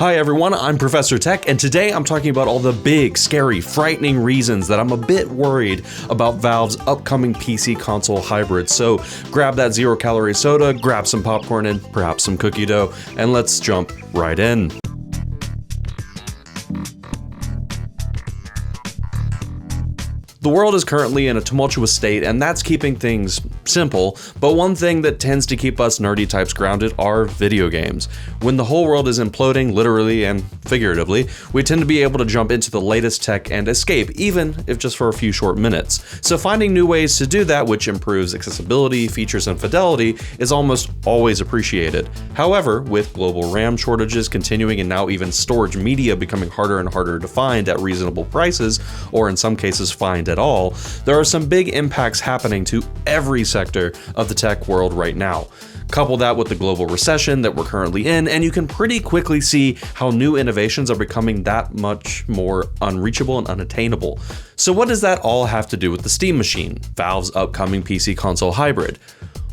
Hi everyone, I'm Professor Tech, and today I'm talking about all the big, scary, frightening reasons that I'm a bit worried about Valve's upcoming PC console hybrid. So grab that zero-calorie soda, grab some popcorn and perhaps some cookie dough, and let's jump right in. The world is currently in a tumultuous state, and that's keeping things simple, but one thing that tends to keep us nerdy types grounded are video games. When the whole world is imploding, literally and figuratively, we tend to be able to jump into the latest tech and escape, even if just for a few short minutes. So finding new ways to do that, which improves accessibility, features, and fidelity, is almost always appreciated. However, with global RAM shortages continuing and now even storage media becoming harder and harder to find at reasonable prices, or in some cases find at all, there are some big impacts happening to every sector of the tech world right now. Couple that with the global recession that we're currently in, and you can pretty quickly see how new innovations are becoming that much more unreachable and unattainable. So what does that all have to do with the Steam Machine, Valve's upcoming PC console hybrid?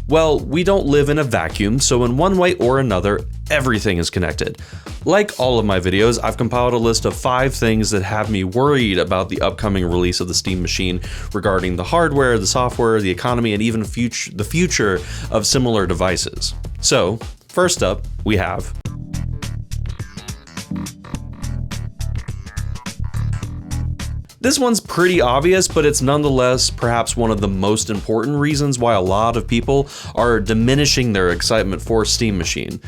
Well, we don't live in a vacuum, so in one way or another, everything is connected. Like all of my videos, I've compiled a list of 5 things that have me worried about the upcoming release of the Steam Machine regarding the hardware, the software, the economy, and even the future of similar devices. So, first up, we have this one's pretty obvious, but it's nonetheless perhaps one of the most important reasons why a lot of people are diminishing their excitement for Steam Machine.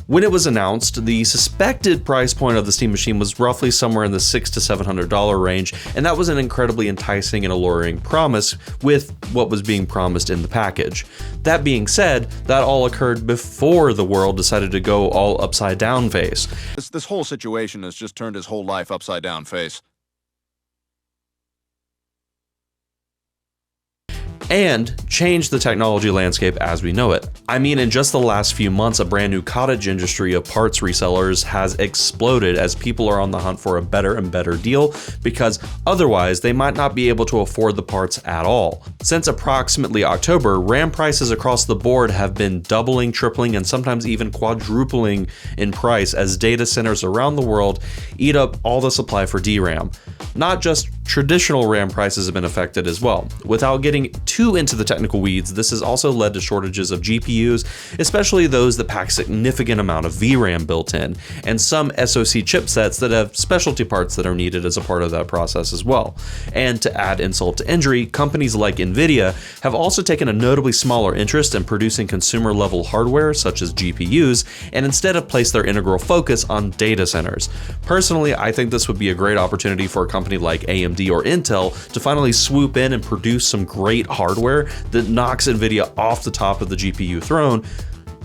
When it was announced, the suspected price point of the Steam Machine was roughly somewhere in the $600 to $700 range, and that was an incredibly enticing and alluring promise with what was being promised in the package. That being said, that all occurred before the world decided to go all upside down face. This whole situation has just turned his whole life upside down face. And change the technology landscape as we know it. I mean, in just the last few months, a brand new cottage industry of parts resellers has exploded as people are on the hunt for a better and better deal, because otherwise they might not be able to afford the parts at all. Since approximately October, RAM prices across the board have been doubling, tripling, and sometimes even quadrupling in price as data centers around the world eat up all the supply for DRAM. Not just traditional RAM prices have been affected as well. Without getting too into the technical weeds, this has also led to shortages of GPUs, especially those that pack a significant amount of VRAM built in, and some SoC chipsets that have specialty parts that are needed as a part of that process as well. And to add insult to injury, companies like Nvidia have also taken a notably smaller interest in producing consumer-level hardware such as GPUs, and instead have placed their integral focus on data centers. Personally, I think this would be a great opportunity for a company like AMD or Intel to finally swoop in and produce some great hardware that knocks Nvidia off the top of the GPU throne,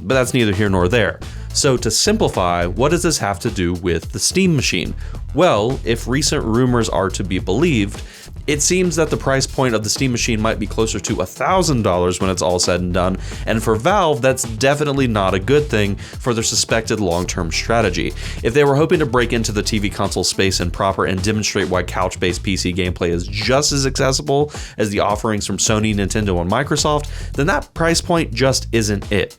but that's neither here nor there. So to simplify, what does this have to do with the Steam Machine? Well, if recent rumors are to be believed, it seems that the price point of the Steam Machine might be closer to $1,000 when it's all said and done, and for Valve, that's definitely not a good thing for their suspected long-term strategy. If they were hoping to break into the TV console space and proper and demonstrate why couch-based PC gameplay is just as accessible as the offerings from Sony, Nintendo, and Microsoft, then that price point just isn't it.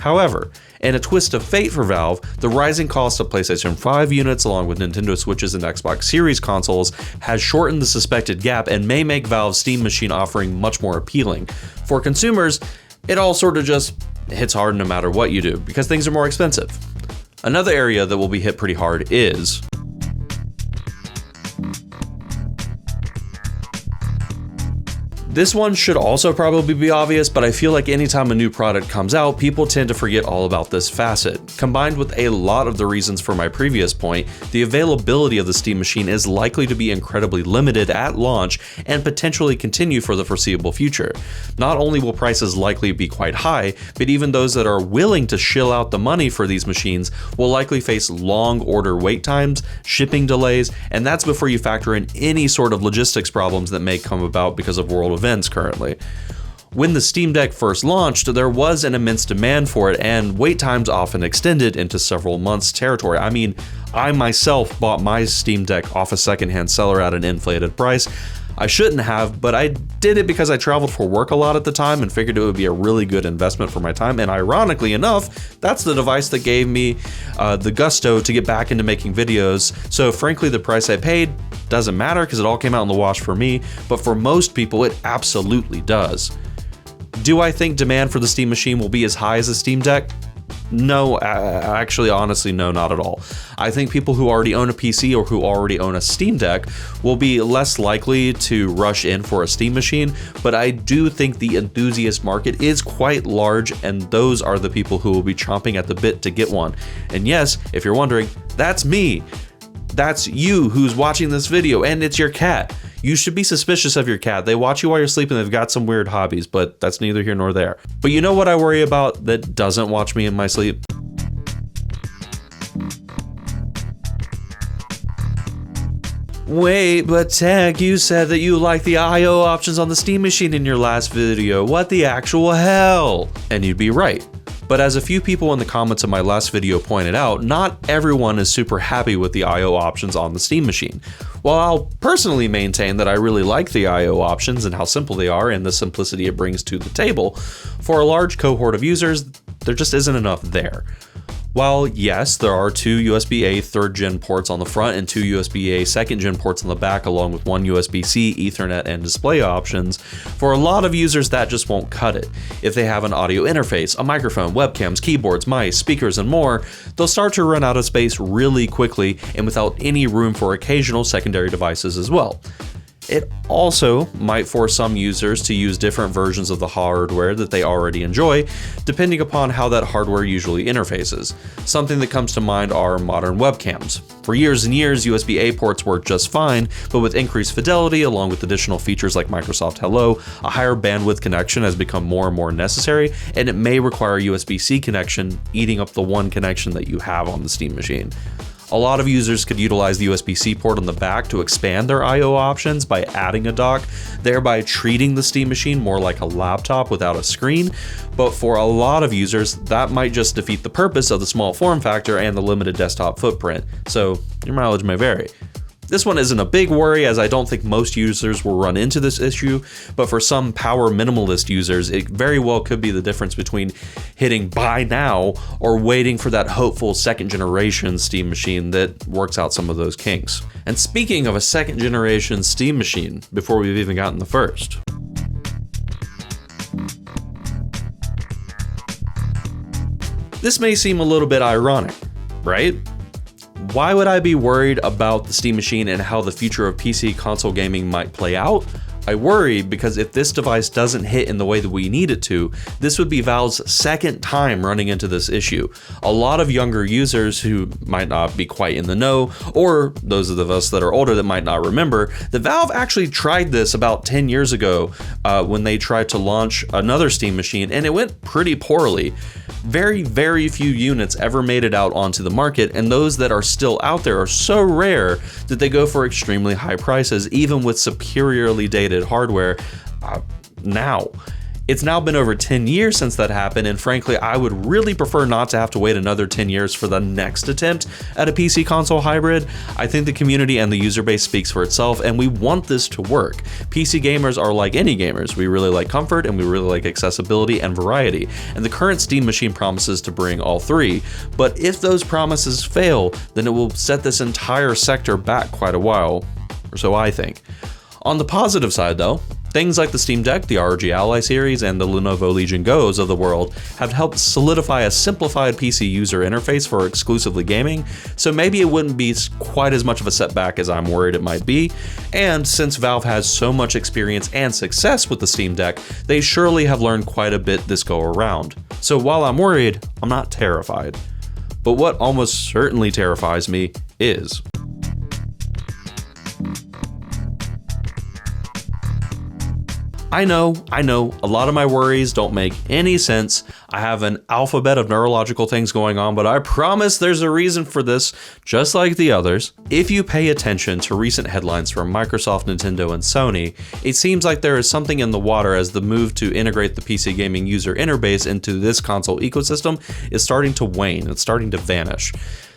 However, in a twist of fate for Valve, the rising cost of PlayStation 5 units along with Nintendo Switches and Xbox Series consoles has shortened the suspected gap and may make Valve's Steam Machine offering much more appealing. For consumers, it all sort of just hits hard no matter what you do, because things are more expensive. Another area that will be hit pretty hard is this one should also probably be obvious, but I feel like anytime a new product comes out, people tend to forget all about this facet. Combined with a lot of the reasons for my previous point, the availability of the Steam Machine is likely to be incredibly limited at launch and potentially continue for the foreseeable future. Not only will prices likely be quite high, but even those that are willing to shill out the money for these machines will likely face long order wait times, shipping delays, and that's before you factor in any sort of logistics problems that may come about because of world events currently. When the Steam Deck first launched, there was an immense demand for it, and wait times often extended into several months territory. I mean, I myself bought my Steam Deck off a secondhand seller at an inflated price. I shouldn't have, but I did it because I traveled for work a lot at the time and figured it would be a really good investment for my time. And ironically enough, that's the device that gave me the gusto to get back into making videos. So frankly, the price I paid doesn't matter because it all came out in the wash for me, but for most people, it absolutely does. Do I think demand for the Steam Machine will be as high as the Steam Deck? No, actually, honestly, no, not at all. I think people who already own a PC or who already own a Steam Deck will be less likely to rush in for a Steam Machine, but I do think the enthusiast market is quite large, and those are the people who will be chomping at the bit to get one. And yes, if you're wondering, that's me. That's you who's watching this video, and it's your cat. You should be suspicious of your cat. They watch you while you're sleeping. They've got some weird hobbies, but that's neither here nor there. But you know what I worry about that doesn't watch me in my sleep? Wait, but Tech, you said that you like the I/O options on the Steam Machine in your last video. What the actual hell? And you'd be right. But as a few people in the comments of my last video pointed out, not everyone is super happy with the I/O options on the Steam Machine. While I'll personally maintain that I really like the I/O options and how simple they are and the simplicity it brings to the table, for a large cohort of users, there just isn't enough there. While yes, there are two USB-A 3rd gen ports on the front and two USB-A 2nd gen ports on the back, along with one USB-C, Ethernet, and display options, for a lot of users that just won't cut it. If they have an audio interface, a microphone, webcams, keyboards, mice, speakers, and more, they'll start to run out of space really quickly and without any room for occasional secondary devices as well. It also might force some users to use different versions of the hardware that they already enjoy, depending upon how that hardware usually interfaces. Something that comes to mind are modern webcams. For years and years, USB-A ports worked just fine, but with increased fidelity, along with additional features like Microsoft Hello, a higher bandwidth connection has become more and more necessary, and it may require a USB-C connection, eating up the one connection that you have on the Steam Machine. A lot of users could utilize the USB-C port on the back to expand their I/O options by adding a dock, thereby treating the Steam Machine more like a laptop without a screen. But for a lot of users, that might just defeat the purpose of the small form factor and the limited desktop footprint, so your mileage may vary. This one isn't a big worry, as I don't think most users will run into this issue, but for some power minimalist users, it very well could be the difference between hitting buy now or waiting for that hopeful second generation Steam Machine that works out some of those kinks. And speaking of a second generation Steam Machine, before we've even gotten the first. This may seem a little bit ironic, right? Why would I be worried about the Steam Machine and how the future of PC console gaming might play out? I worry because if this device doesn't hit in the way that we need it to, this would be Valve's second time running into this issue. A lot of younger users who might not be quite in the know, or those of us that are older that might not remember, that Valve actually tried this about 10 years ago when they tried to launch another Steam Machine, and it went pretty poorly. Very, very few units ever made it out onto the market, and those that are still out there are so rare that they go for extremely high prices, even with superiorly dated hardware now. It's now been over 10 years since that happened, and frankly, I would really prefer not to have to wait another 10 years for the next attempt at a PC console hybrid. I think the community and the user base speaks for itself, and we want this to work. PC gamers are like any gamers. We really like comfort, and we really like accessibility and variety, and the current Steam Machine promises to bring all three. But if those promises fail, then it will set this entire sector back quite a while, or so I think. On the positive side though, things like the Steam Deck, the ROG Ally series, and the Lenovo Legion Go's of the world have helped solidify a simplified PC user interface for exclusively gaming, so maybe it wouldn't be quite as much of a setback as I'm worried it might be. And since Valve has so much experience and success with the Steam Deck, they surely have learned quite a bit this go around. So while I'm worried, I'm not terrified. But what almost certainly terrifies me is I know, a lot of my worries don't make any sense. I have an alphabet of neurological things going on, but I promise there's a reason for this, just like the others. If you pay attention to recent headlines from Microsoft, Nintendo, and Sony, it seems like there is something in the water as the move to integrate the PC gaming user interface into this console ecosystem is starting to wane, it's starting to vanish.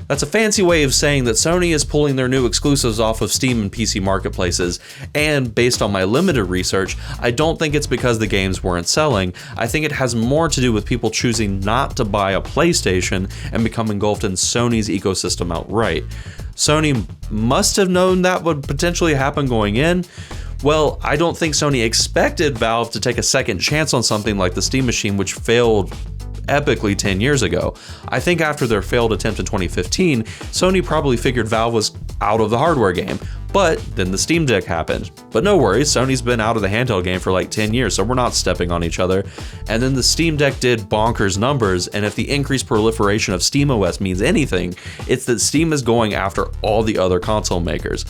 That's a fancy way of saying that Sony is pulling their new exclusives off of Steam and PC marketplaces, and based on my limited research, I don't think it's because the games weren't selling. I think it has more to do with people choosing not to buy a PlayStation and become engulfed in Sony's ecosystem outright. Sony must have known that would potentially happen going in. Well, I don't think Sony expected Valve to take a second chance on something like the Steam Machine, which failed epically 10 years ago. I think after their failed attempt in 2015, Sony probably figured Valve was out of the hardware game, but then the Steam Deck happened. But no worries, Sony's been out of the handheld game for like 10 years, so we're not stepping on each other. And then the Steam Deck did bonkers numbers, and if the increased proliferation of SteamOS means anything, it's that Steam is going after all the other console makers,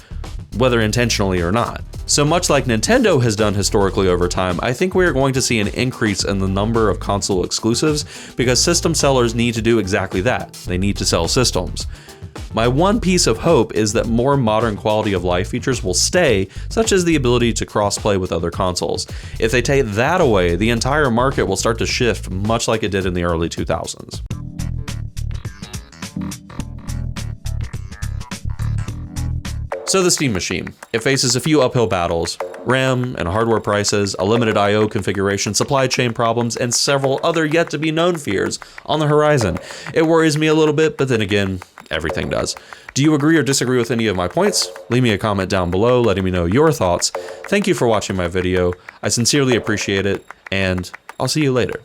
whether intentionally or not. So much like Nintendo has done historically over time, I think we are going to see an increase in the number of console exclusives because system sellers need to do exactly that. They need to sell systems. My one piece of hope is that more modern quality of life features will stay, such as the ability to cross-play with other consoles. If they take that away, the entire market will start to shift much like it did in the early 2000s. So the Steam Machine. It faces a few uphill battles: RAM and hardware prices, a limited I/O configuration, supply chain problems, and several other yet to be known fears on the horizon. It worries me a little bit, but then again, everything does. Do you agree or disagree with any of my points? Leave me a comment down below letting me know your thoughts. Thank you for watching my video. I sincerely appreciate it, and I'll see you later.